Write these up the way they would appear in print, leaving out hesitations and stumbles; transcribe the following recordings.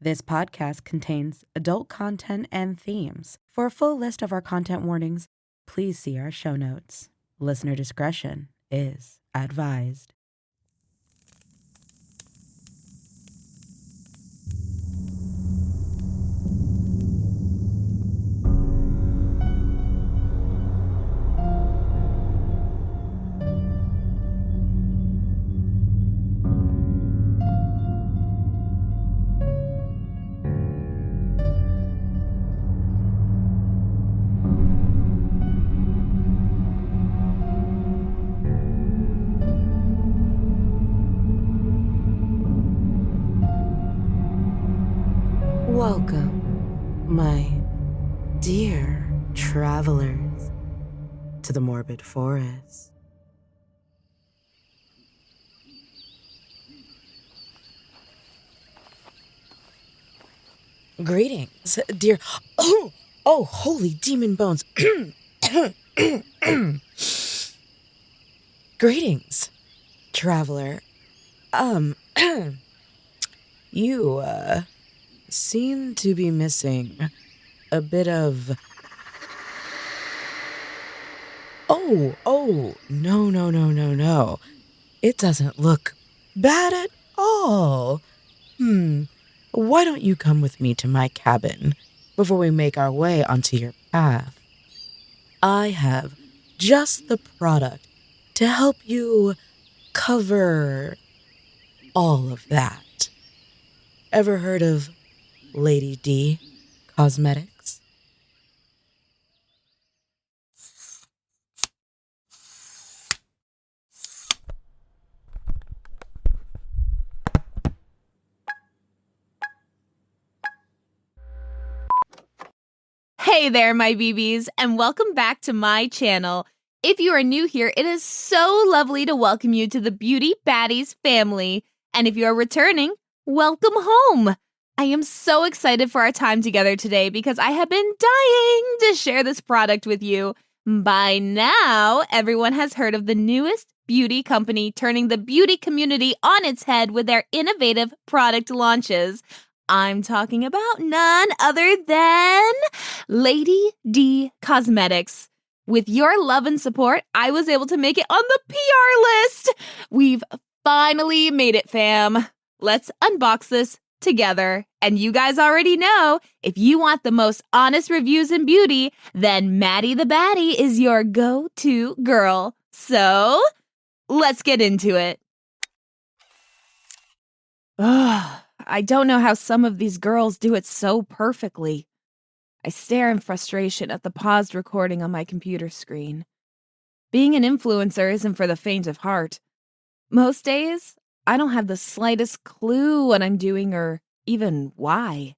This podcast contains adult content and themes. For a full list of our content warnings, please see our show notes. Listener discretion is advised. Welcome, my dear travelers, to the Morbid Forest. Greetings, dear... Oh, holy demon bones. Greetings, traveler. You, seem to be missing a bit of... Oh, no. It doesn't look bad at all. Why don't you come with me to my cabin before we make our way onto your path? I have just the product to help you cover all of that. Ever heard of Lady D Cosmetics? Hey there, my BBs, and welcome back to my channel. If you are new here, it is so lovely to welcome you to the Beauty Baddies family. And if you are returning, welcome home. I am so excited for our time together today because I have been dying to share this product with you. By now, everyone has heard of the newest beauty company turning the beauty community on its head with their innovative product launches. I'm talking about none other than Lady D Cosmetics. With your love and support, I was able to make it on the PR list. We've finally made it, fam. Let's unbox this together. And you guys already know, if you want the most honest reviews in beauty, then Maddie the Baddie is your go-to girl. So, let's get into it. Ugh. I don't know how some of these girls do it so perfectly. I stare in frustration at the paused recording on my computer screen. Being an influencer isn't for the faint of heart. Most days, I don't have the slightest clue what I'm doing or even why.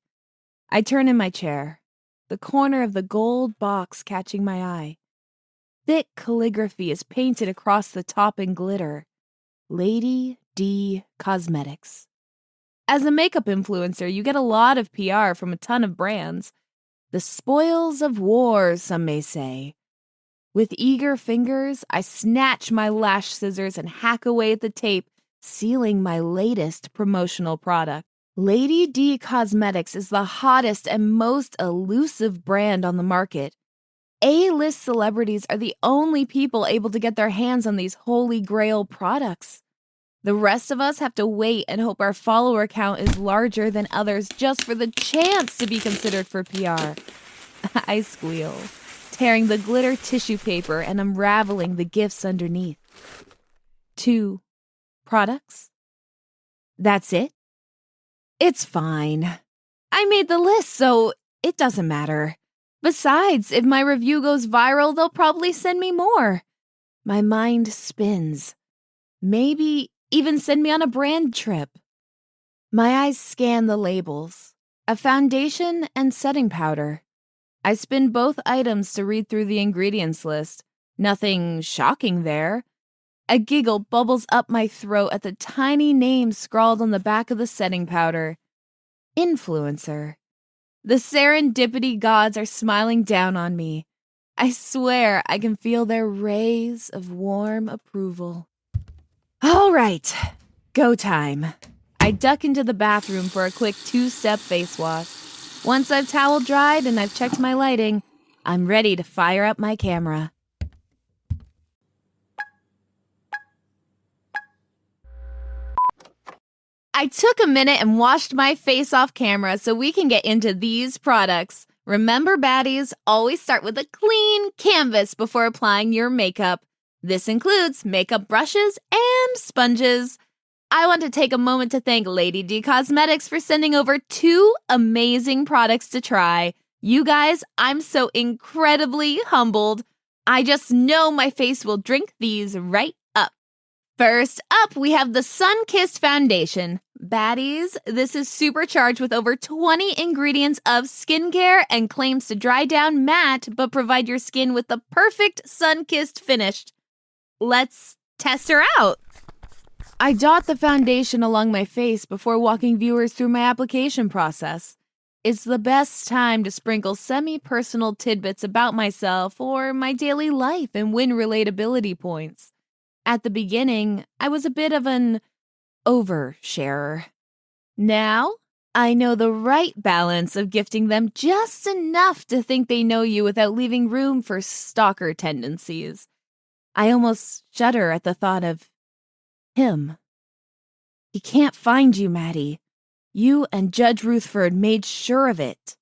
I turn in my chair, the corner of the gold box catching my eye. Thick calligraphy is painted across the top in glitter. Lady D Cosmetics. As a makeup influencer, you get a lot of PR from a ton of brands. The spoils of war, some may say. With eager fingers, I snatch my lash scissors and hack away at the tape, sealing my latest promotional product. Lady D Cosmetics is the hottest and most elusive brand on the market. A-list celebrities are the only people able to get their hands on these holy grail products. The rest of us have to wait and hope our follower count is larger than others just for the chance to be considered for PR. I squeal, tearing the glitter tissue paper and unraveling the gifts underneath. 2 products? That's it? It's fine. I made the list, so it doesn't matter. Besides, if my review goes viral, they'll probably send me more. My mind spins. Maybe even send me on a brand trip. My eyes scan the labels. A foundation and setting powder. I spin both items to read through the ingredients list. Nothing shocking there. A giggle bubbles up my throat at the tiny name scrawled on the back of the setting powder. Influencer. The serendipity gods are smiling down on me. I swear I can feel their rays of warm approval. All right, go time. I I duck into the bathroom for a quick 2-step face wash. Once I've towel dried and I've checked my lighting, I'm ready to fire up my camera. I took a minute and washed my face off camera so we can get into these products. Remember, baddies, always start with a clean canvas before applying your makeup. This includes makeup brushes and sponges. I want to take a moment to thank Lady D Cosmetics for sending over 2 amazing products to try. You guys, I'm so incredibly humbled. I just know my face will drink these right up. First up, we have the Sun-Kissed Foundation. Baddies, this is supercharged with over 20 ingredients of skincare and claims to dry down matte but provide your skin with the perfect sun-kissed finish. Let's test her out. I dot the foundation along my face before walking viewers through my application process. It's the best time to sprinkle semi-personal tidbits about myself or my daily life and win relatability points. At the beginning, I was a bit of an oversharer. Now, I know the right balance of gifting them just enough to think they know you without leaving room for stalker tendencies. I almost shudder at the thought of him. He can't find you, Maddie. You and Judge Ruthford made sure of it.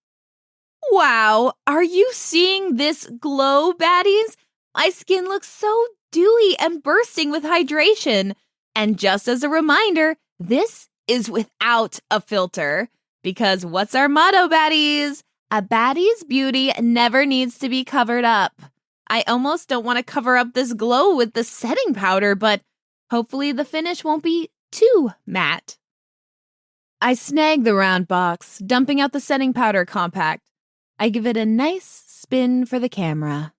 Wow, are you seeing this glow, baddies? My skin looks so dewy and bursting with hydration. And just as a reminder, this is without a filter. Because what's our motto, baddies? A baddie's beauty never needs to be covered up. I almost don't want to cover up this glow with the setting powder, but hopefully the finish won't be too matte. I snag the round box, dumping out the setting powder compact. I give it a nice spin for the camera.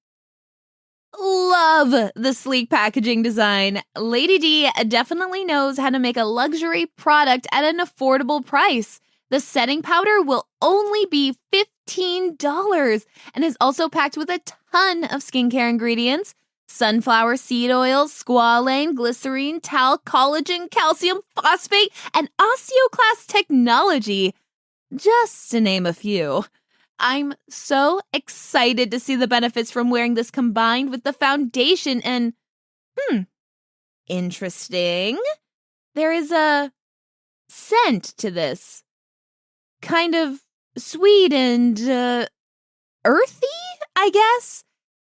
Love the sleek packaging design. Lady D definitely knows how to make a luxury product at an affordable price. The setting powder will only be $15 and is also packed with a ton of skincare ingredients. Sunflower seed oils, squalane, glycerine, talc, collagen, calcium phosphate, and osteoclast technology, just to name a few. I'm so excited to see the benefits from wearing this combined with the foundation and, interesting. There is a scent to this. Kind of sweet and, earthy, I guess?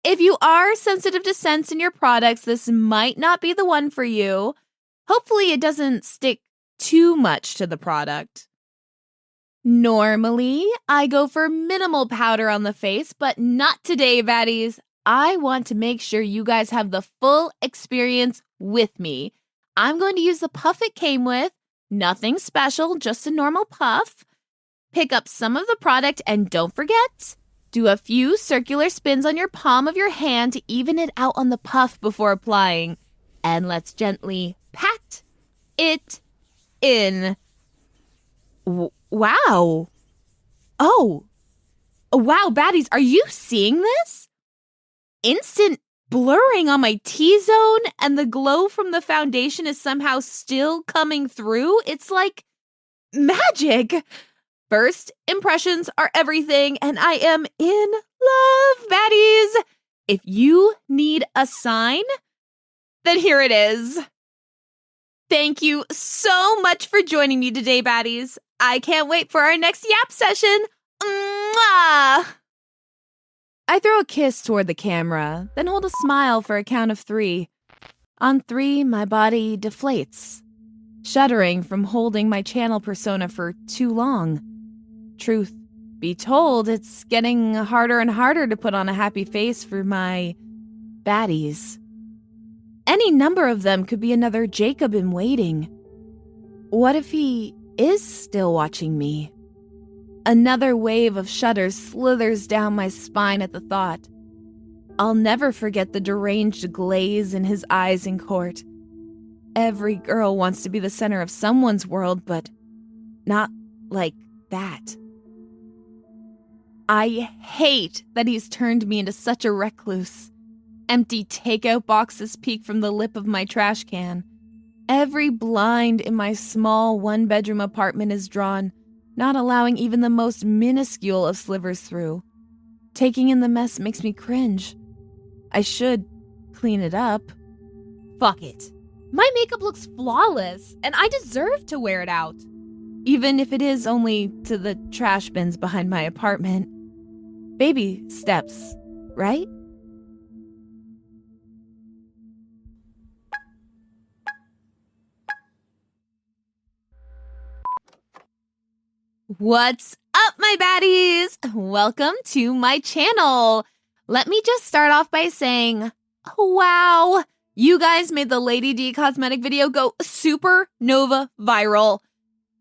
If you are sensitive to scents in your products, this might not be the one for you. Hopefully it doesn't stick too much to the product. Normally, I go for minimal powder on the face, but not today, baddies. I want to make sure you guys have the full experience with me. I'm going to use the puff it came with. Nothing special, just a normal puff. Pick up some of the product and don't forget, do a few circular spins on your palm of your hand to even it out on the puff before applying. And let's gently pat it in. Wow. Oh. Wow, baddies, are you seeing this? Instant blurring on my T-zone and the glow from the foundation is somehow still coming through. It's like magic. First impressions are everything, and I am in love, baddies. If you need a sign, then here it is. Thank you so much for joining me today, baddies. I can't wait for our next yap session. Mwah! I throw a kiss toward the camera, then hold a smile for a count of 3. On 3, my body deflates, shuddering from holding my channel persona for too long. Truth be told, it's getting harder and harder to put on a happy face for my baddies. Any number of them could be another Jacob in waiting. What if he is still watching me? Another wave of shudders slithers down my spine at the thought. I'll never forget the deranged glaze in his eyes in court. Every girl wants to be the center of someone's world, but not like that. I hate that he's turned me into such a recluse. Empty takeout boxes peek from the lip of my trash can. Every blind in my small one-bedroom apartment is drawn, not allowing even the most minuscule of slivers through. Taking in the mess makes me cringe. I should clean it up. Fuck it. My makeup looks flawless, and I deserve to wear it out. Even if it is only to the trash bins behind my apartment. Baby steps, right? What's up, my baddies? Welcome to my channel. Let me just start off by saying, wow, you guys made the Lady D cosmetic video go supernova viral.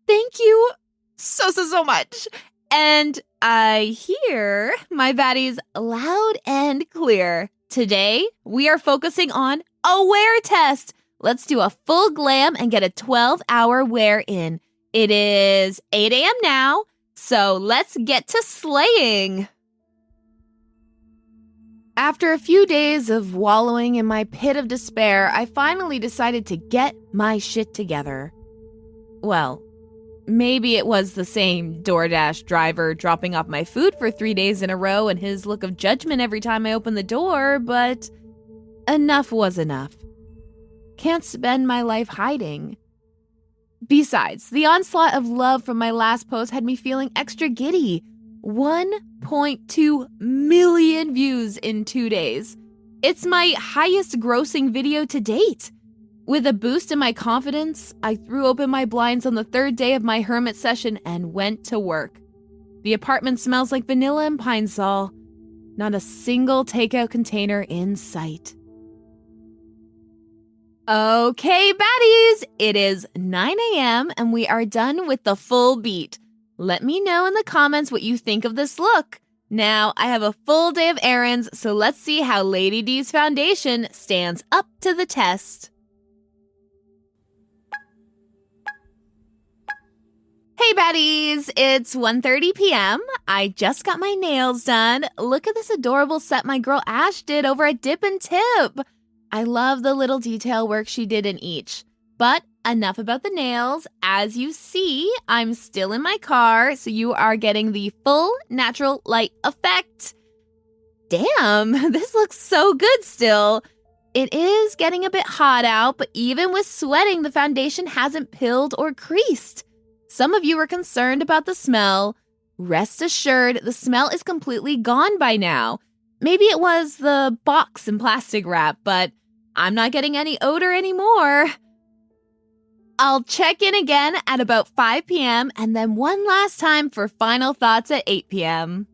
Thank you so much. And I hear my baddies loud and clear. Today, we are focusing on a wear test. Let's do a full glam and get a 12-hour wear in. It is 8 a.m. now, so let's get to slaying. After a few days of wallowing in my pit of despair, I finally decided to get my shit together. Well, maybe it was the same DoorDash driver dropping off my food for 3 days in a row and his look of judgment every time I opened the door, but enough was enough. Can't spend my life hiding. Besides, the onslaught of love from my last post had me feeling extra giddy. 1.2 million views in 2 days. It's my highest grossing video to date. With a boost in my confidence, I threw open my blinds on the third day of my hermit session and went to work. The apartment smells like vanilla and pine sol. Not a single takeout container in sight. Okay, baddies, it is 9 a.m. and we are done with the full beat. Let me know in the comments what you think of this look. Now, I have a full day of errands, so let's see how Lady D's foundation stands up to the test. Hey baddies, it's 1:30 p.m. I just got my nails done. Look at this adorable set my girl Ash did over at Dip and Tip. I love the little detail work she did in each. But enough about the nails. As you see, I'm still in my car, so you are getting the full natural light effect. Damn, this looks so good still. It is getting a bit hot out, but even with sweating, the foundation hasn't pilled or creased. Some of you were concerned about the smell. Rest assured, the smell is completely gone by now. Maybe it was the box and plastic wrap, but I'm not getting any odor anymore. I'll check in again at about 5 p.m. and then one last time for final thoughts at 8 p.m.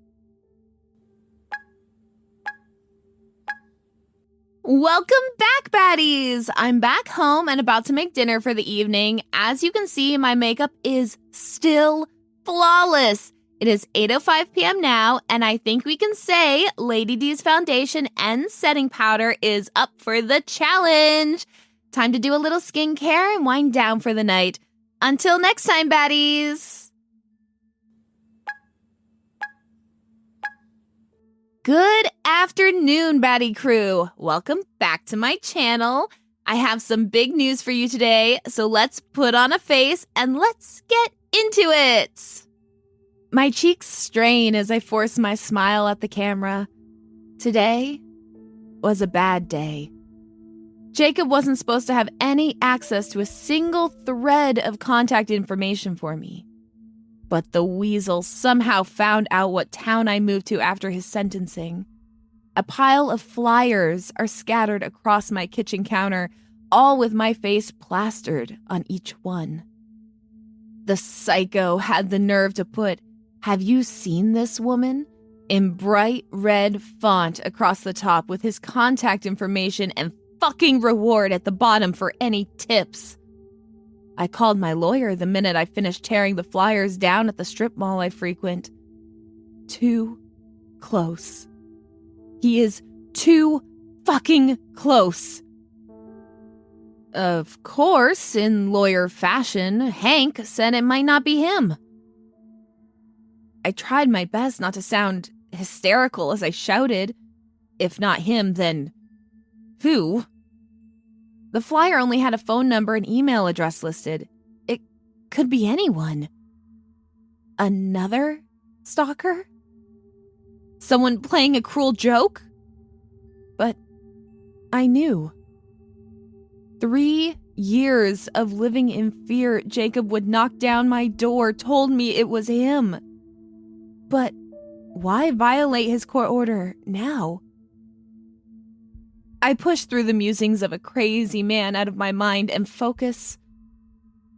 Welcome back, baddies! I'm back home and about to make dinner for the evening. As you can see, my makeup is still flawless. It is 8:05 p.m. now, and I think we can say Lady D's foundation and setting powder is up for the challenge. Time to do a little skincare and wind down for the night. Until next time, baddies! Good afternoon, baddie crew. Welcome back to my channel. I have some big news for you today, so let's put on a face and let's get into it. My cheeks strain as I force my smile at the camera. Today was a bad day. Jacob wasn't supposed to have any access to a single thread of contact information for me. But the weasel somehow found out what town I moved to after his sentencing. A pile of flyers are scattered across my kitchen counter, all with my face plastered on each one. The psycho had the nerve to put, "Have you seen this woman?" in bright red font across the top with his contact information and fucking reward at the bottom for any tips. I called my lawyer the minute I finished tearing the flyers down at the strip mall I frequent. Too close. He is too fucking close. Of course, in lawyer fashion, Hank said it might not be him. I tried my best not to sound hysterical as I shouted, "If not him, then who?" The flyer only had a phone number and email address listed. It could be anyone. Another stalker? Someone playing a cruel joke? But I knew. 3 years of living in fear Jacob would knock down my door told me it was him. But why violate his court order now? I push through the musings of a crazy man out of my mind and focus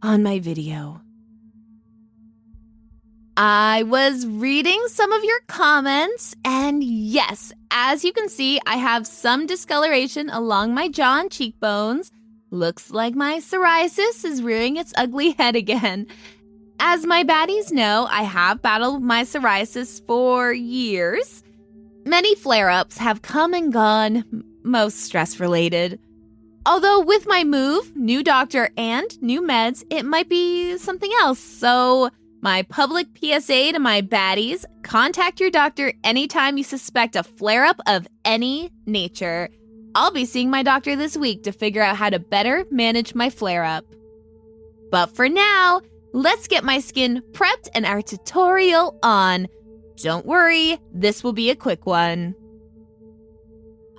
on my video. I was reading some of your comments, and yes, as you can see, I have some discoloration along my jaw and cheekbones. Looks like my psoriasis is rearing its ugly head again. As my baddies know, I have battled my psoriasis for years. Many flare-ups have come and gone, most stress-related. Although with my move, new doctor, and new meds, it might be something else, so my public PSA to my baddies, contact your doctor anytime you suspect a flare-up of any nature. I'll be seeing my doctor this week to figure out how to better manage my flare-up. But for now, let's get my skin prepped and our tutorial on. Don't worry, this will be a quick one.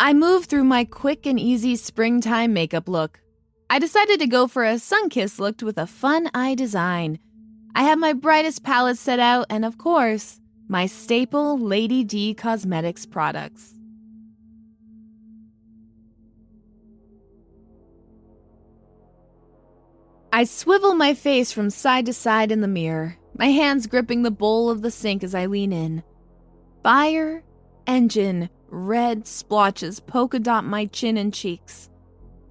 I moved through my quick and easy springtime makeup look. I decided to go for a sun-kissed look with a fun eye design. I have my brightest palette set out and, of course, my staple Lady D Cosmetics products. I swivel my face from side to side in the mirror, my hands gripping the bowl of the sink as I lean in. Fire, engine, red splotches polka dot my chin and cheeks.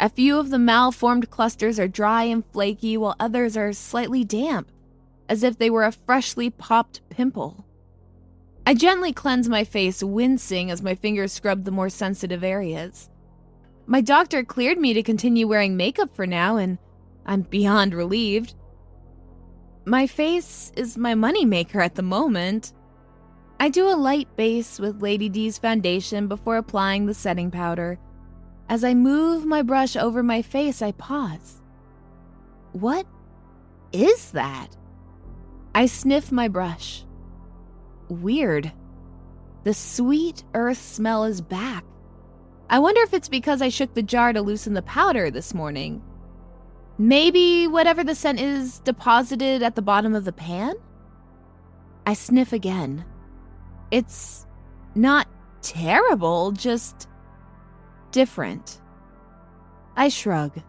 A few of the malformed clusters are dry and flaky, while others are slightly damp, as if they were a freshly popped pimple. I gently cleanse my face, wincing as my fingers scrub the more sensitive areas. My doctor cleared me to continue wearing makeup for now, and I'm beyond relieved. My face is my moneymaker at the moment. I do a light base with Lady D's foundation before applying the setting powder. As I move my brush over my face, I pause. What is that? I sniff my brush. Weird. The sweet earth smell is back. I wonder if it's because I shook the jar to loosen the powder this morning. Maybe whatever the scent is deposited at the bottom of the pan? I sniff again. It's not terrible, just different. I shrug.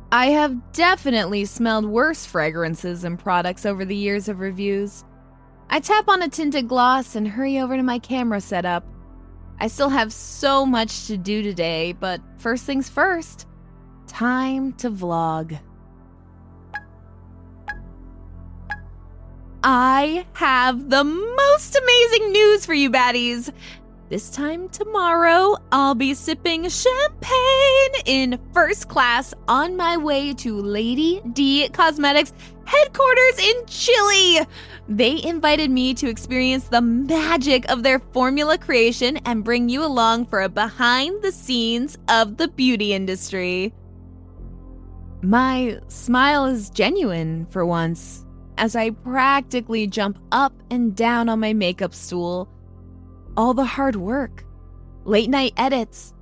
I have definitely smelled worse fragrances and products over the years of reviews. I tap on a tinted gloss and hurry over to my camera setup. I still have so much to do today, but first things first, time to vlog. I have the most amazing news for you baddies. This time tomorrow, I'll be sipping champagne in first class on my way to Lady D Cosmetics headquarters in Chile. They invited me to experience the magic of their formula creation and bring you along for a behind the scenes of the beauty industry. My smile is genuine for once, as I practically jump up and down on my makeup stool. All the hard work, late night edits,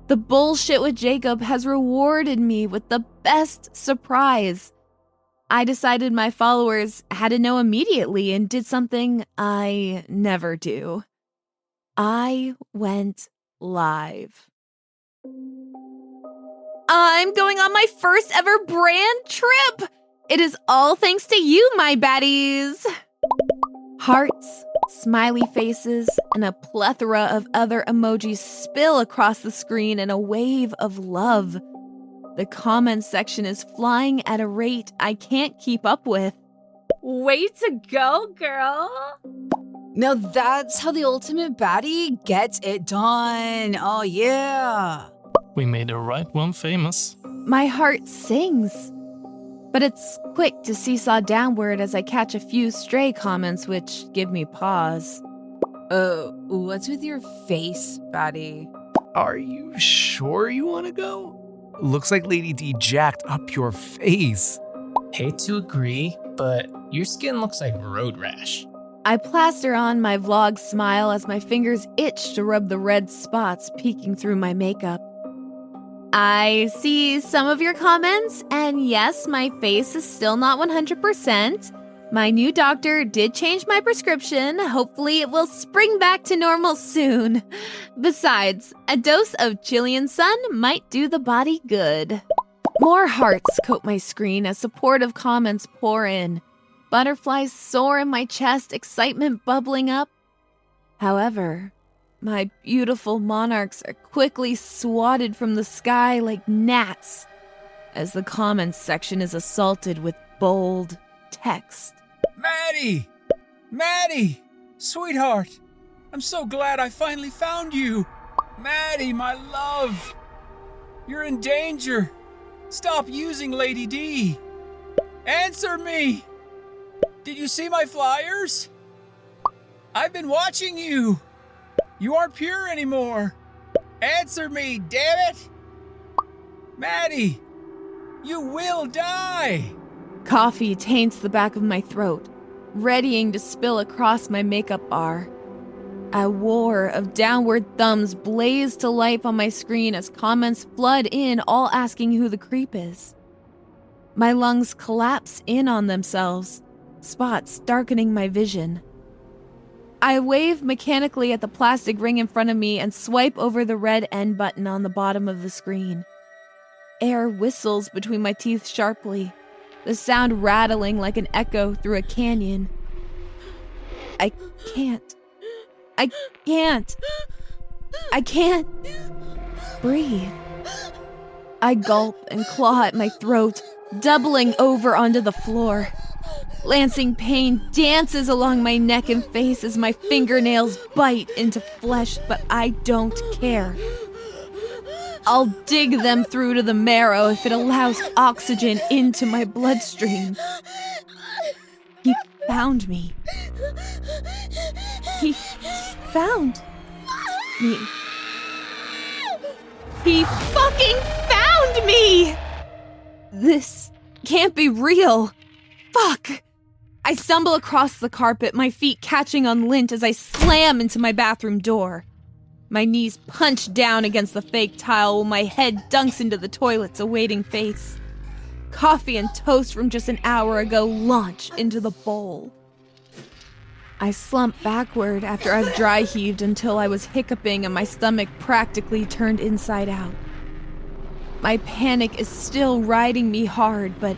the bullshit with Jacob has rewarded me with the best surprise. I decided my followers had to know immediately and did something I never do. I went live. I'm going on my first ever brand trip. It is all thanks to you, my baddies. Hearts, smiley faces, and a plethora of other emojis spill across the screen in a wave of love. The comments section is flying at a rate I can't keep up with. Way to go, girl. Now that's how the ultimate baddie gets it done. Oh yeah. We made the right one famous. My heart sings. But it's quick to seesaw downward as I catch a few stray comments which give me pause. What's with your face, baddie? Are you sure you want to go? Looks like Lady D jacked up your face. Hate to agree, but your skin looks like road rash. I plaster on my vlog smile as my fingers itch to rub the red spots peeking through my makeup. I see some of your comments, and yes, my face is still not 100%. My new doctor did change my prescription. Hopefully it will spring back to normal soon. Besides, a dose of Chilean sun might do the body good. More hearts coat my screen as supportive comments pour in. Butterflies soar in my chest, excitement bubbling up. However, my beautiful monarchs are quickly swatted from the sky like gnats as the comments section is assaulted with bold text. Maddie! Maddie! Sweetheart! I'm so glad I finally found you! Maddie, my love! You're in danger! Stop using Lady D! Answer me! Did you see my flyers? I've been watching you! You aren't pure anymore! Answer me, damn it! Maddie! You will die! Coffee taints the back of my throat, readying to spill across my makeup bar. A war of downward thumbs blaze to life on my screen as comments flood in, all asking who the creep is. My lungs collapse in on themselves, spots darkening my vision. I wave mechanically at the plastic ring in front of me and swipe over the red end button on the bottom of the screen. Air whistles between my teeth sharply, the sound rattling like an echo through a canyon. I can't breathe. I gulp and claw at my throat, doubling over onto the floor. Lancing pain dances along my neck and face as my fingernails bite into flesh, but I don't care. I'll dig them through to the marrow if it allows oxygen into my bloodstream. He found me. He found me. He fucking found me! This can't be real. Fuck! I stumble across the carpet, my feet catching on lint as I slam into my bathroom door. My knees punch down against the fake tile while my head dunks into the toilet's awaiting face. Coffee and toast from just an hour ago launch into the bowl. I slump backward after I've dry heaved until I was hiccuping and my stomach practically turned inside out. My panic is still riding me hard, but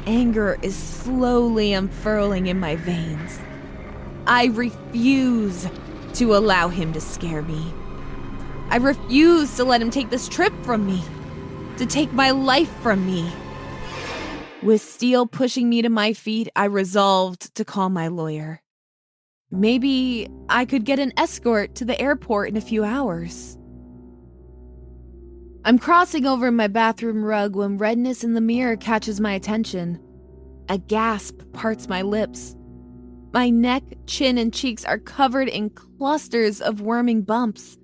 anger is slowly unfurling in my veins. I refuse to allow him to scare me. I refuse to let him take this trip from me, to take my life from me. With steel pushing me to my feet, I resolved to call my lawyer. Maybe I could get an escort to the airport in a few hours. I'm crossing over my bathroom rug when redness in the mirror catches my attention. A gasp parts my lips. My neck, chin, and cheeks are covered in clusters of worming bumps.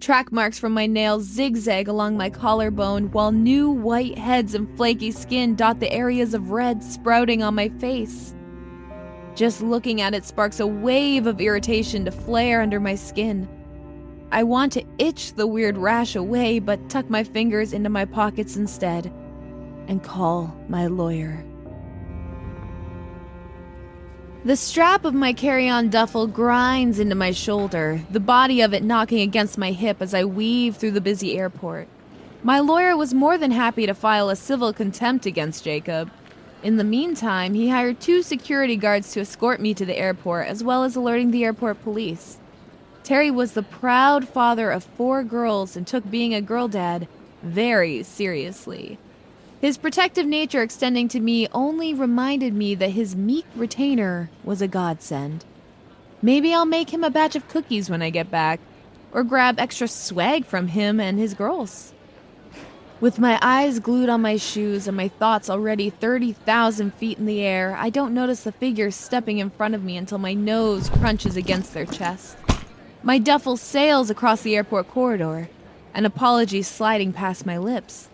Track marks from my nails zigzag along my collarbone, while new white heads and flaky skin dot the areas of red sprouting on my face. Just looking at it sparks a wave of irritation to flare under my skin. I want to itch the weird rash away, but tuck my fingers into my pockets instead and call my lawyer. The strap of my carry-on duffel grinds into my shoulder, the body of it knocking against my hip as I weave through the busy airport. My lawyer was more than happy to file a civil contempt against Jacob. In the meantime, he hired 2 security guards to escort me to the airport, as well as alerting the airport police. Terry was the proud father of 4 girls and took being a girl dad very seriously. His protective nature extending to me only reminded me that his meek retainer was a godsend. Maybe I'll make him a batch of cookies when I get back, or grab extra swag from him and his girls. With my eyes glued on my shoes and my thoughts already 30,000 feet in the air, I don't notice the figures stepping in front of me until my nose crunches against their chest. My duffel sails across the airport corridor, an apology sliding past my lips.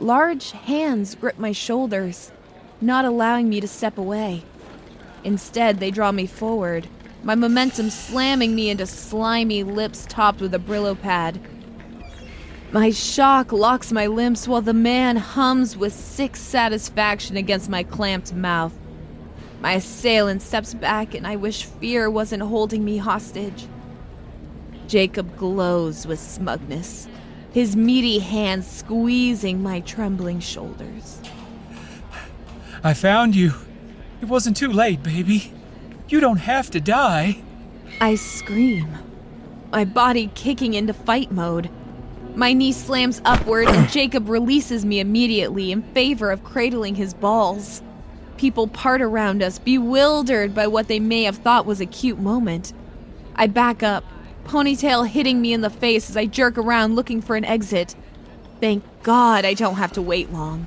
Large hands grip my shoulders, not allowing me to step away. Instead, they draw me forward, my momentum slamming me into slimy lips topped with a Brillo pad. My shock locks my limbs while the man hums with sick satisfaction against my clamped mouth. My assailant steps back and I wish fear wasn't holding me hostage. Jacob glows with smugness, his meaty hands squeezing my trembling shoulders. I found you. It wasn't too late, baby. You don't have to die. I scream, my body kicking into fight mode. My knee slams upward and Jacob releases me immediately in favor of cradling his balls. People part around us, bewildered by what they may have thought was a cute moment. I back up, ponytail hitting me in the face as I jerk around looking for an exit. Thank God I don't have to wait long.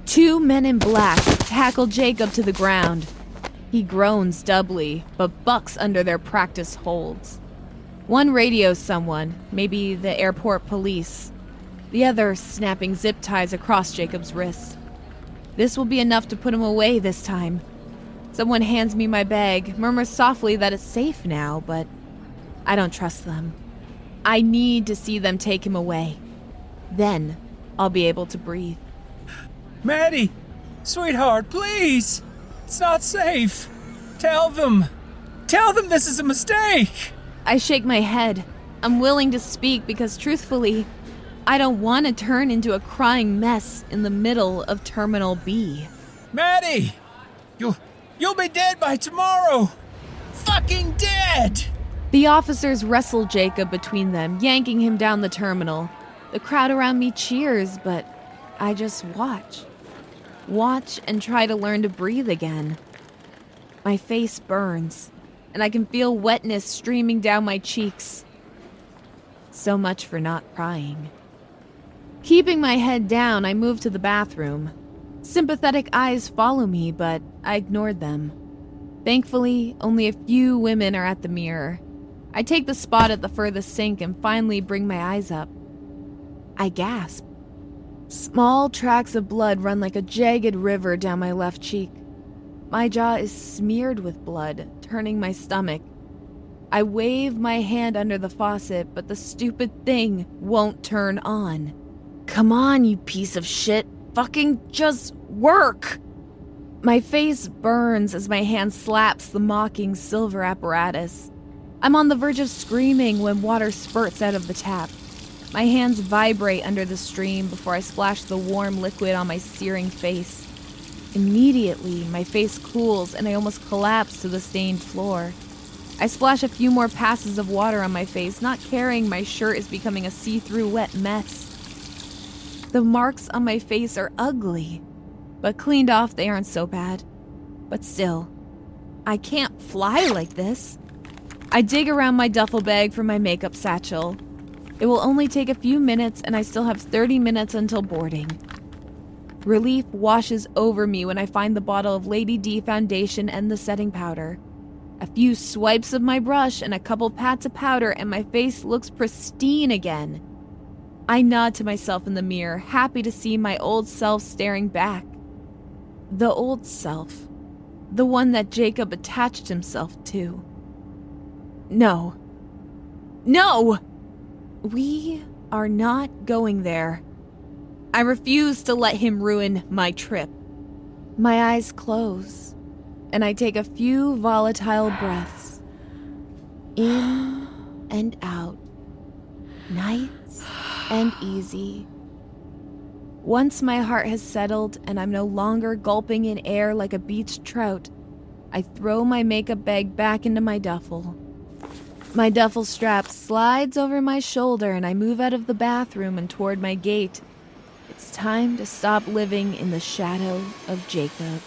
2 men in black tackle Jacob to the ground. He groans doubly, but bucks under their practice holds. One radios someone, maybe the airport police. The other snapping zip ties across Jacob's wrists. This will be enough to put him away this time. Someone hands me my bag, murmurs softly that it's safe now, but I don't trust them. I need to see them take him away. Then I'll be able to breathe. Maddie! Sweetheart, please! It's not safe! Tell them! Tell them this is a mistake! I shake my head. I'm willing to speak because, truthfully, I don't want to turn into a crying mess in the middle of Terminal B. Maddie! You'll be dead by tomorrow! Fucking dead! The officers wrestle Jacob between them, yanking him down the terminal. The crowd around me cheers, but I just watch. Watch and try to learn to breathe again. My face burns, and I can feel wetness streaming down my cheeks. So much for not crying. Keeping my head down, I move to the bathroom. Sympathetic eyes follow me, but I ignored them. Thankfully, only a few women are at the mirror. I take the spot at the furthest sink and finally bring my eyes up. I gasp. Small tracks of blood run like a jagged river down my left cheek. My jaw is smeared with blood, turning my stomach. I wave my hand under the faucet, but the stupid thing won't turn on. Come on, you piece of shit. Fucking just work! My face burns as my hand slaps the mocking silver apparatus. I'm on the verge of screaming when water spurts out of the tap. My hands vibrate under the stream before I splash the warm liquid on my searing face. Immediately, my face cools and I almost collapse to the stained floor. I splash a few more passes of water on my face, not caring my shirt is becoming a see-through wet mess. The marks on my face are ugly, but cleaned off they aren't so bad. But still, I can't fly like this. I dig around my duffel bag for my makeup satchel. It will only take a few minutes and I still have 30 minutes until boarding. Relief washes over me when I find the bottle of Lady D foundation and the setting powder. A few swipes of my brush and a couple pats of powder and my face looks pristine again. I nod to myself in the mirror, happy to see my old self staring back. The old self. The one that Jacob attached himself to. No. No! We are not going there. I refuse to let him ruin my trip. My eyes close, and I take a few volatile breaths. In and out. Nice and easy. Once my heart has settled and I'm no longer gulping in air like a beached trout, I throw my makeup bag back into my duffel. My duffel strap slides over my shoulder and I move out of the bathroom and toward my gate. It's time to stop living in the shadow of Jacob.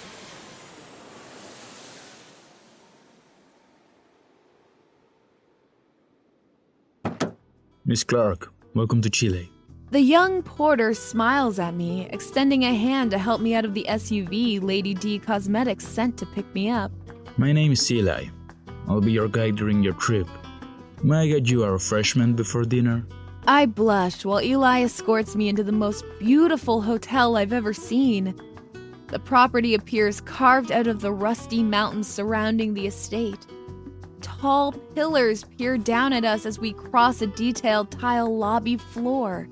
Miss Clark, welcome to Chile. The young porter smiles at me, extending a hand to help me out of the SUV Lady D Cosmetics sent to pick me up. My name is Elayne. I'll be your guide during your trip. May I get you a refreshment before dinner? I blush while Eli escorts me into the most beautiful hotel I've ever seen. The property appears carved out of the rusty mountains surrounding the estate. Tall pillars peer down at us as we cross a detailed tile lobby floor.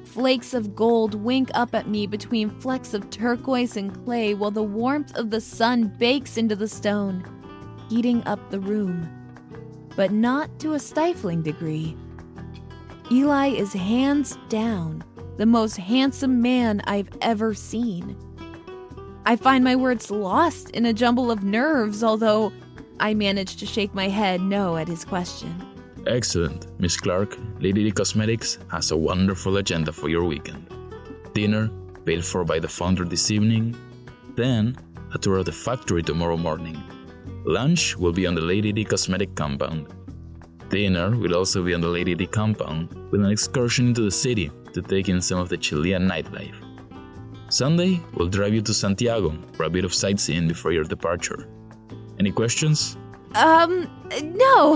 Flakes of gold wink up at me between flecks of turquoise and clay while the warmth of the sun bakes into the stone, heating up the room. But not to a stifling degree. Eli is hands down the most handsome man I've ever seen. I find my words lost in a jumble of nerves, although I manage to shake my head no at his question. Excellent, Miss Clark. Lady D Cosmetics has a wonderful agenda for your weekend. Dinner, paid for by the founder this evening. Then, a tour of the factory tomorrow morning. Lunch will be on the Lady D Cosmetic compound. Dinner will also be on the Lady D compound with an excursion into the city to take in some of the Chilean nightlife. Sunday, we'll drive you to Santiago for a bit of sightseeing before your departure. Any questions? No.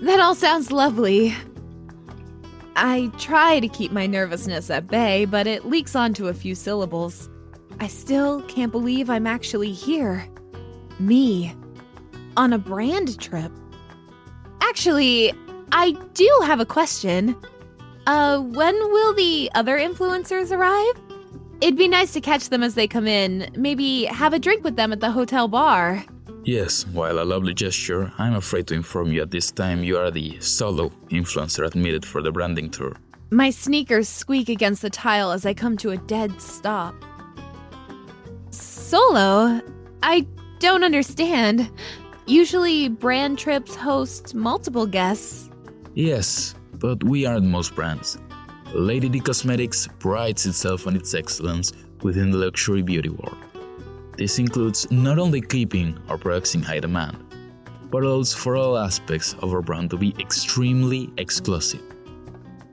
That all sounds lovely. I try to keep my nervousness at bay, but it leaks onto a few syllables. I still can't believe I'm actually here. Me. On a brand trip. Actually, I do have a question. When will the other influencers arrive? It'd be nice to catch them as they come in, maybe have a drink with them at the hotel bar. Yes, while a lovely gesture, I'm afraid to inform you at this time you are the solo influencer admitted for the branding tour. My sneakers squeak against the tile as I come to a dead stop. Solo? I don't understand. Usually, brand trips host multiple guests. Yes, but we aren't most brands. Lady D Cosmetics prides itself on its excellence within the luxury beauty world. This includes not only keeping our products in high demand, but also for all aspects of our brand to be extremely exclusive.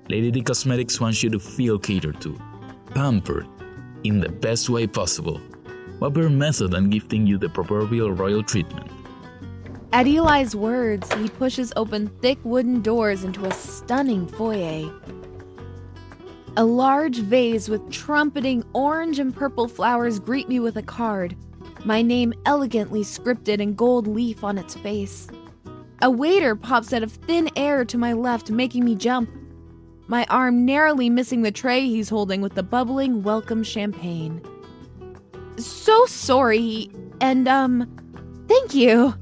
Lady D Cosmetics wants you to feel catered to, pampered, in the best way possible, while per method and gifting you the proverbial royal treatment. At Eli's words, he pushes open thick wooden doors into a stunning foyer. A large vase with trumpeting orange and purple flowers greet me with a card, my name elegantly scripted in gold leaf on its face. A waiter pops out of thin air to my left, making me jump, my arm narrowly missing the tray he's holding with the bubbling welcome champagne. So sorry, and thank you.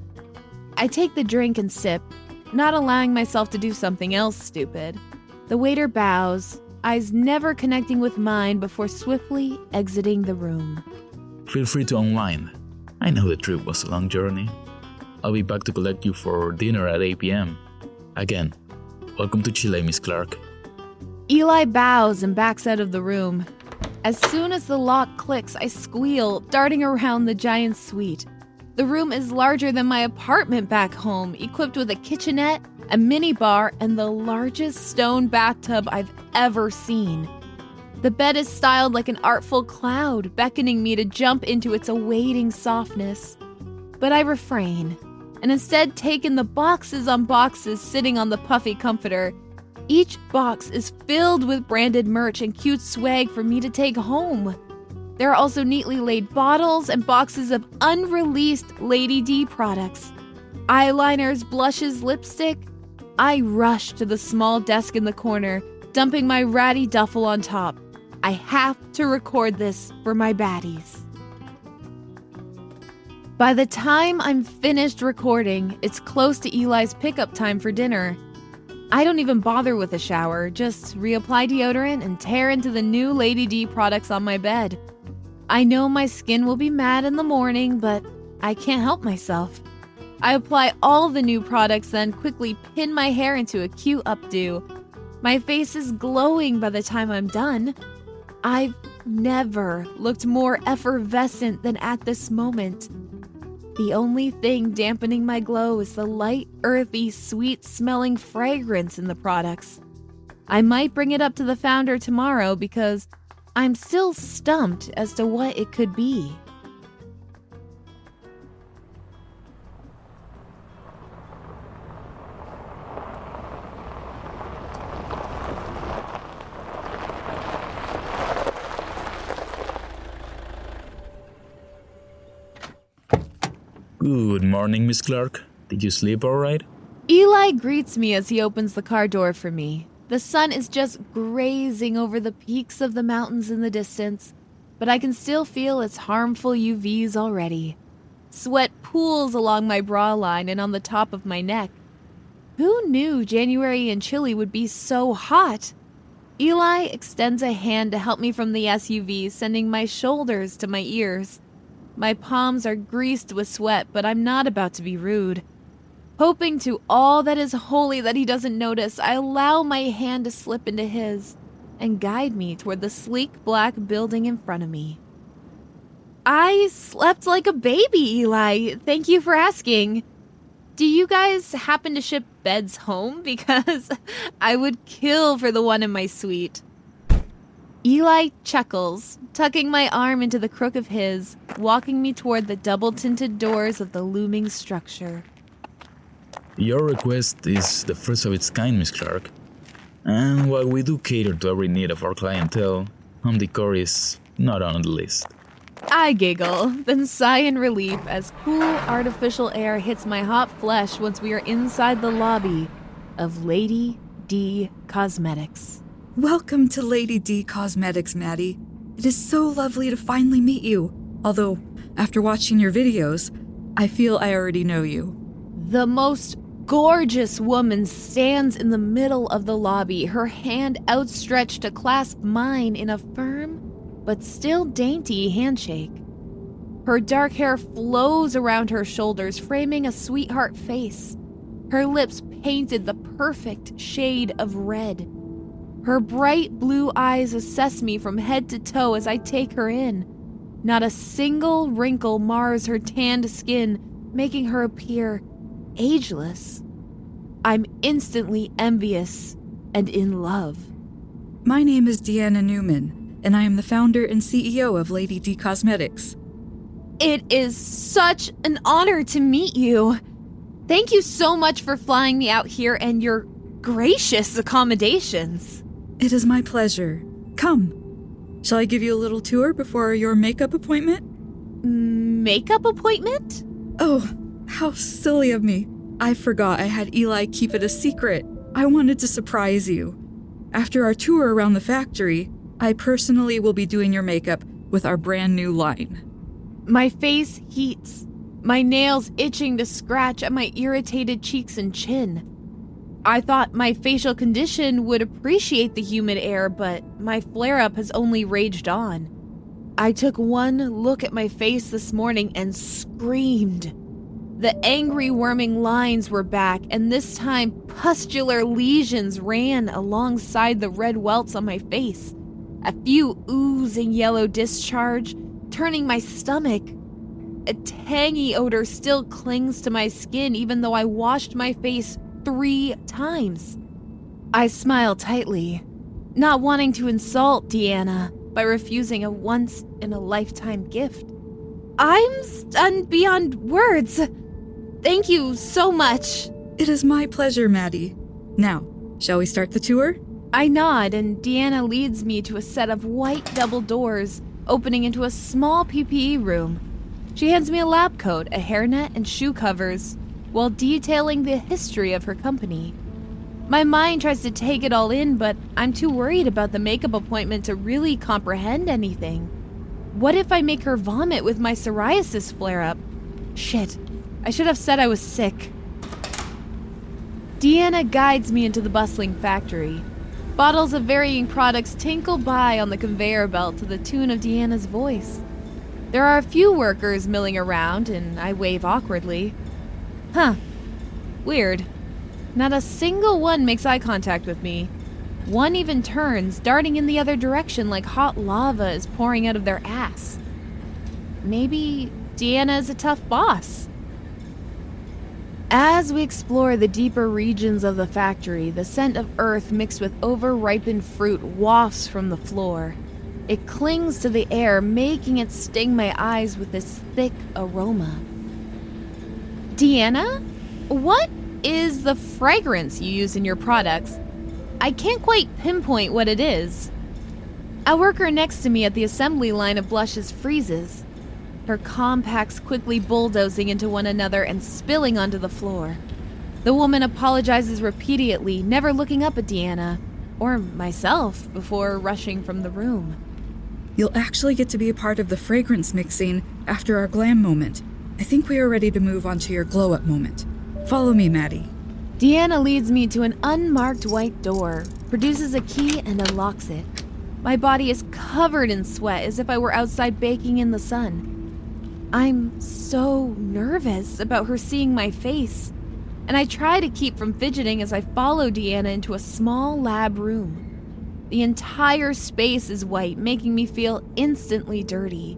I take the drink and sip, not allowing myself to do something else stupid. The waiter bows, eyes never connecting with mine before swiftly exiting the room. Feel free to unwind. I know the trip was a long journey. I'll be back to collect you for dinner at 8 p.m. Again, welcome to Chile, Miss Clark. Eli bows and backs out of the room. As soon as the lock clicks, I squeal, darting around the giant suite. The room is larger than my apartment back home, equipped with a kitchenette, a minibar, and the largest stone bathtub I've ever seen. The bed is styled like an artful cloud, beckoning me to jump into its awaiting softness. But I refrain, and instead take in the boxes on boxes sitting on the puffy comforter. Each box is filled with branded merch and cute swag for me to take home. There are also neatly laid bottles and boxes of unreleased Lady D products. Eyeliners, blushes, lipstick. I rush to the small desk in the corner, dumping my ratty duffel on top. I have to record this for my baddies. By the time I'm finished recording, it's close to Eli's pickup time for dinner. I don't even bother with a shower, just reapply deodorant and tear into the new Lady D products on my bed. I know my skin will be mad in the morning, but I can't help myself. I apply all the new products, then quickly pin my hair into a cute updo. My face is glowing by the time I'm done. I've never looked more effervescent than at this moment. The only thing dampening my glow is the light, earthy, sweet-smelling fragrance in the products. I might bring it up to the founder tomorrow because I'm still stumped as to what it could be. Good morning, Miss Clark. Did you sleep all right? Eli greets me as he opens the car door for me. The sun is just grazing over the peaks of the mountains in the distance, but I can still feel its harmful UVs already. Sweat pools along my bra line and on the top of my neck. Who knew January in Chile would be so hot? Eli extends a hand to help me from the SUV, sending my shoulders to my ears. My palms are greased with sweat, but I'm not about to be rude. Hoping to all that is holy that he doesn't notice, I allow my hand to slip into his and guide me toward the sleek black building in front of me. I slept like a baby, Eli. Thank you for asking. Do you guys happen to ship beds home? Because I would kill for the one in my suite. Eli chuckles, tucking my arm into the crook of his, walking me toward the double-tinted doors of the looming structure. Your request is the first of its kind, Miss Clark. And while we do cater to every need of our clientele, home decor is not on the list. I giggle, then sigh in relief as cool artificial air hits my hot flesh once we are inside the lobby of Lady D Cosmetics. Welcome to Lady D Cosmetics, Maddie. It is so lovely to finally meet you. Although, after watching your videos, I feel I already know you. The most gorgeous woman stands in the middle of the lobby, her hand outstretched to clasp mine in a firm but still dainty handshake. Her dark hair flows around her shoulders, framing a sweetheart face. Her lips painted the perfect shade of red. Her bright blue eyes assess me from head to toe as I take her in. Not a single wrinkle mars her tanned skin, making her appear ageless. I'm instantly envious and in love. My name is Deanne Newman, and I am the founder and CEO of Lady D Cosmetics. It is such an honor to meet you. Thank you so much for flying me out here and your gracious accommodations. It is my pleasure. Come. Shall I give you a little tour before your makeup appointment? Makeup appointment? Oh, how silly of me. I forgot I had Eli keep it a secret. I wanted to surprise you. After our tour around the factory, I personally will be doing your makeup with our brand new line. My face heats, my nails itching to scratch at my irritated cheeks and chin. I thought my facial condition would appreciate the humid air, but my flare-up has only raged on. I took one look at my face this morning and screamed. The angry worming lines were back, and this time pustular lesions ran alongside the red welts on my face. A few oozing yellow discharge, turning my stomach. A tangy odor still clings to my skin even though I washed my face 3 times. I smile tightly, not wanting to insult Deanna by refusing a once-in-a-lifetime gift. I'm stunned beyond words. Thank you so much. It is my pleasure, Maddie. Now, shall we start the tour? I nod, and Deanna leads me to a set of white double doors opening into a small PPE room. She hands me a lab coat, a hairnet, and shoe covers, while detailing the history of her company. My mind tries to take it all in, but I'm too worried about the makeup appointment to really comprehend anything. What if I make her vomit with my psoriasis flare-up? Shit, I should have said I was sick. Deanna guides me into the bustling factory. Bottles of varying products tinkle by on the conveyor belt to the tune of Deanna's voice. There are a few workers milling around, and I wave awkwardly. Huh. Weird. Not a single one makes eye contact with me. One even turns, darting in the other direction like hot lava is pouring out of their ass. Maybe Deanna is a tough boss. As we explore the deeper regions of the factory, the scent of earth mixed with over-ripened fruit wafts from the floor. It clings to the air, making it sting my eyes with this thick aroma. Deanna, what is the fragrance you use in your products? I can't quite pinpoint what it is. A worker next to me at the assembly line of blushes freezes. her compacts quickly bulldozing into one another and spilling onto the floor. The woman apologizes repeatedly, never looking up at Deanna or myself before rushing from the room. You'll actually get to be a part of the fragrance mixing after our glam moment. I think we are ready to move on to your glow-up moment. Follow me, Maddie. Deanna leads me to an unmarked white door, produces a key, and unlocks it. My body is covered in sweat as if I were outside baking in the sun. I'm so nervous about her seeing my face, and I try to keep from fidgeting as I follow Deanna into a small lab room. The entire space is white, making me feel instantly dirty.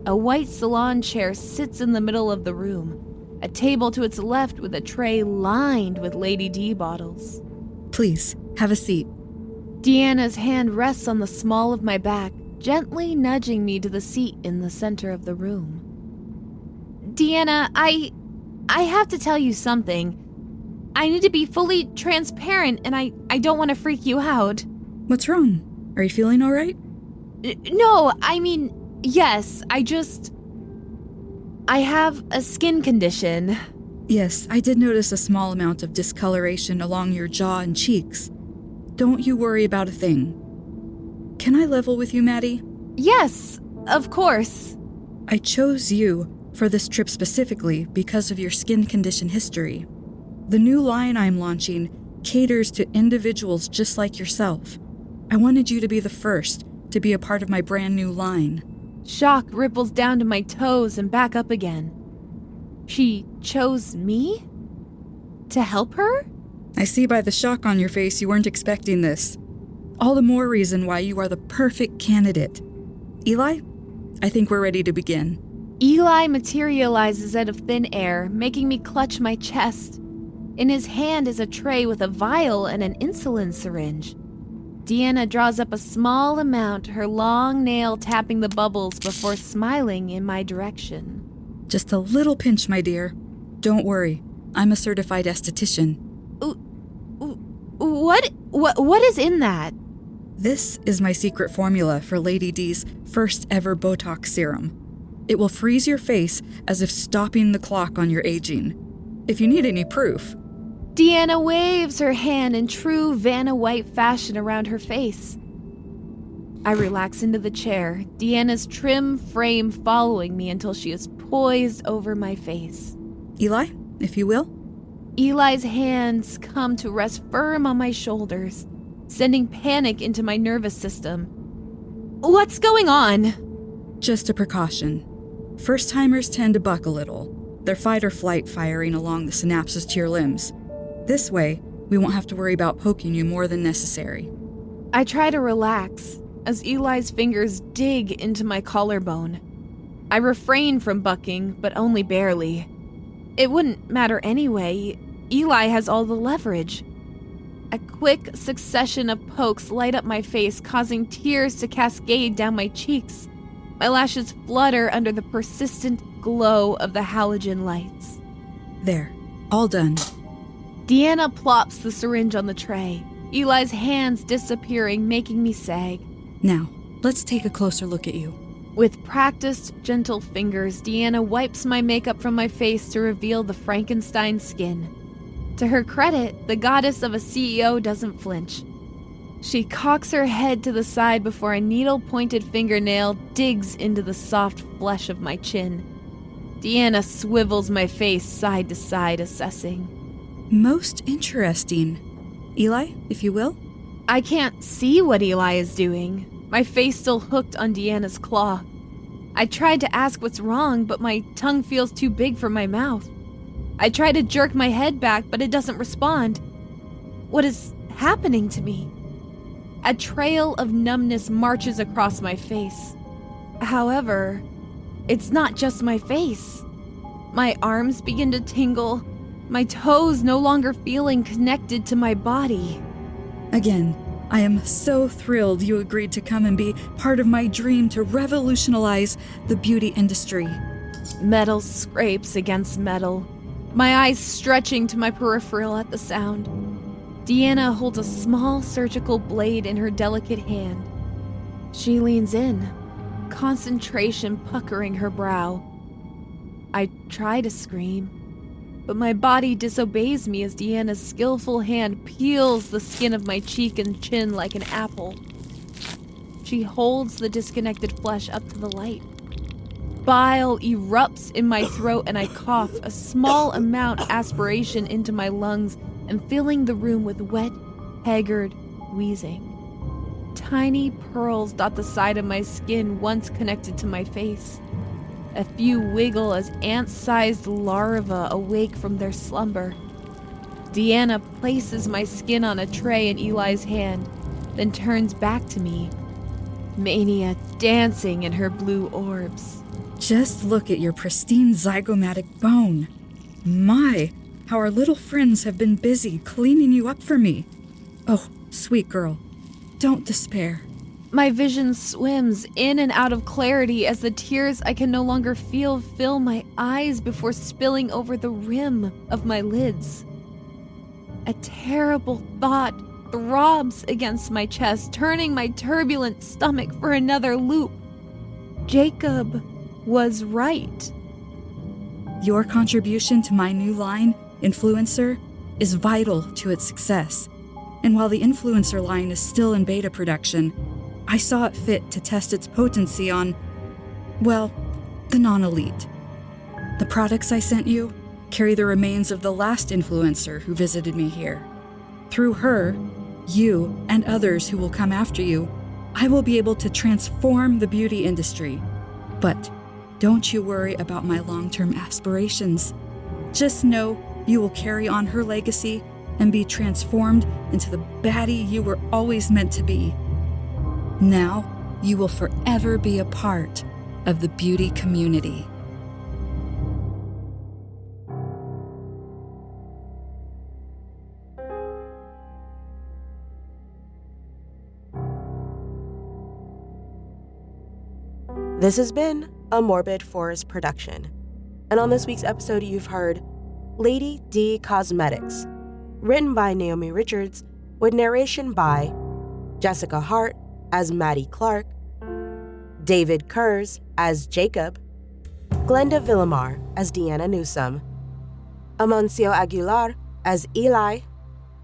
A white salon chair sits in the middle of the room, a table to its left with a tray lined with Lady D bottles. Please, have a seat. Deanna's hand rests on the small of my back, gently nudging me to the seat in the center of the room. Deanna, I have to tell you something. I need to be fully transparent, and I don't want to freak you out. What's wrong? Are you feeling all right? No, I mean, yes, I have a skin condition. Yes, I did notice a small amount of discoloration along your jaw and cheeks. Don't you worry about a thing. Can I level with you, Maddie? Yes, of course. I chose you for this trip specifically because of your skin condition history. The new line I'm launching caters to individuals just like yourself. I wanted you to be the first to be a part of my brand new line. Shock ripples down to my toes and back up again. She chose me? To help her? I see by the shock on your face you weren't expecting this. All the more reason why you are the perfect candidate. Eli, I think we're ready to begin. Eli materializes out of thin air, making me clutch my chest. In his hand is a tray with a vial and an insulin syringe. Deanna draws up a small amount, her long nail tapping the bubbles before smiling in my direction. Just a little pinch, my dear. Don't worry, I'm a certified esthetician. What is in that? This is my secret formula for Lady D's first ever Botox serum. It will freeze your face as if stopping the clock on your aging. If you need any proof. Deanna waves her hand in true Vanna White fashion around her face. I relax into the chair, Deanna's trim frame following me until she is poised over my face. Eli, if you will. Eli's hands come to rest firm on my shoulders, sending panic into my nervous system. What's going on? Just a precaution. First-timers tend to buck a little, their fight or flight firing along the synapses to your limbs. This way, we won't have to worry about poking you more than necessary. I try to relax as Eli's fingers dig into my collarbone. I refrain from bucking, but only barely. It wouldn't matter anyway. Eli has all the leverage. A quick succession of pokes light up my face, causing tears to cascade down my cheeks. My lashes flutter under the persistent glow of the halogen lights. There, all done. Deanna plops the syringe on the tray, Eli's hands disappearing, making me sag. Now, let's take a closer look at you. With practiced, gentle fingers, Deanna wipes my makeup from my face to reveal the Frankenstein skin. To her credit, the goddess of a CEO doesn't flinch. She cocks her head to the side before a needle-pointed fingernail digs into the soft flesh of my chin. Deanna swivels my face side to side, assessing. Most interesting. Eli, if you will? I can't see what Eli is doing. My face still hooked on Deanna's claw. I tried to ask what's wrong, but my tongue feels too big for my mouth. I try to jerk my head back, but it doesn't respond. What is happening to me? A trail of numbness marches across my face. However, it's not just my face. My arms begin to tingle, my toes no longer feeling connected to my body. Again, I am so thrilled you agreed to come and be part of my dream to revolutionize the beauty industry. Metal scrapes against metal, my eyes stretching to my peripheral at the sound. Deanna holds a small surgical blade in her delicate hand. She leans in. concentration puckering her brow. I try to scream, but my body disobeys me as Deanna's skillful hand peels the skin of my cheek and chin like an apple. She holds the disconnected flesh up to the light. Bile erupts in my throat and I cough, a small amount aspiration into my lungs and filling the room with wet, haggard wheezing. Tiny pearls dot the side of my skin once connected to my face. A few wiggle as ant-sized larvae awake from their slumber. Deanna places my skin on a tray in Eli's hand, then turns back to me, mania dancing in her blue orbs. Just look at your pristine zygomatic bone. My, how our little friends have been busy cleaning you up for me. Oh, sweet girl, don't despair. My vision swims in and out of clarity as the tears I can no longer feel fill my eyes before spilling over the rim of my lids. A terrible thought throbs against my chest, turning my turbulent stomach for another loop. Jacob was right. Your contribution to my new line, Influencer, is vital to its success. And while the Influencer line is still in beta production, I saw it fit to test its potency on, well, the non-elite. The products I sent you carry the remains of the last influencer who visited me here. Through her, you and others who will come after you, I will be able to transform the beauty industry. But don't you worry about my long-term aspirations. Just know you will carry on her legacy and be transformed into the baddie you were always meant to be. Now, you will forever be a part of the beauty community. This has been a Morbid Forest production. And on this week's episode, you've heard Lady D Cosmetics, written by Naomi Richards, with narration by Jessica Hart as Maddie Clark, David Kurze as Jacob, Glenda Villamar as Deanna Newson, Amancio Aguilar as Eli,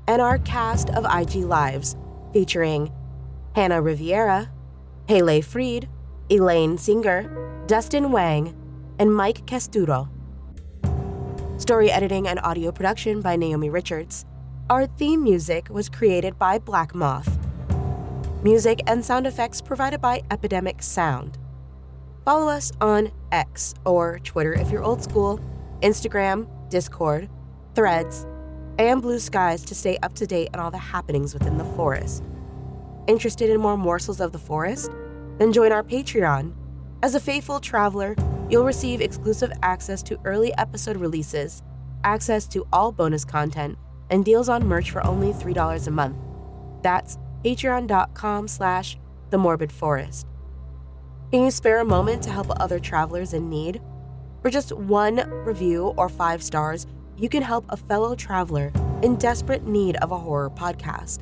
and our cast of IG Lives featuring Hannah Rivera, Pelle Frid, Elayne Senger, Dustin Wang, and Mike Castoro. Story editing and audio production by Naomi Richards. Our theme music was created by Blakmoth. Music and sound effects provided by Epidemic Sound. Follow us on X or Twitter if you're old school, Instagram, Discord, Threads, and Blue Skies to stay up to date on all the happenings within the forest. Interested in more morsels of the forest? Then join our Patreon. As a faithful traveler, you'll receive exclusive access to early episode releases, access to all bonus content, and deals on merch for only $3 a month. That's patreon.com/themorbidforest. Can you spare a moment to help other travelers in need? For just 1 review or 5 stars, you can help a fellow traveler in desperate need of a horror podcast.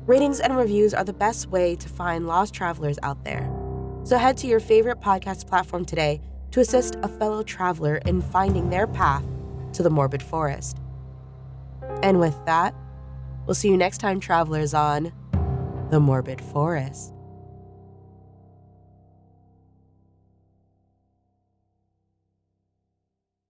Ratings and reviews are the best way to find lost travelers out there. So head to your favorite podcast platform today to assist a fellow traveler in finding their path to the Morbid Forest. And with that, we'll see you next time, travelers, on the Morbid Forest.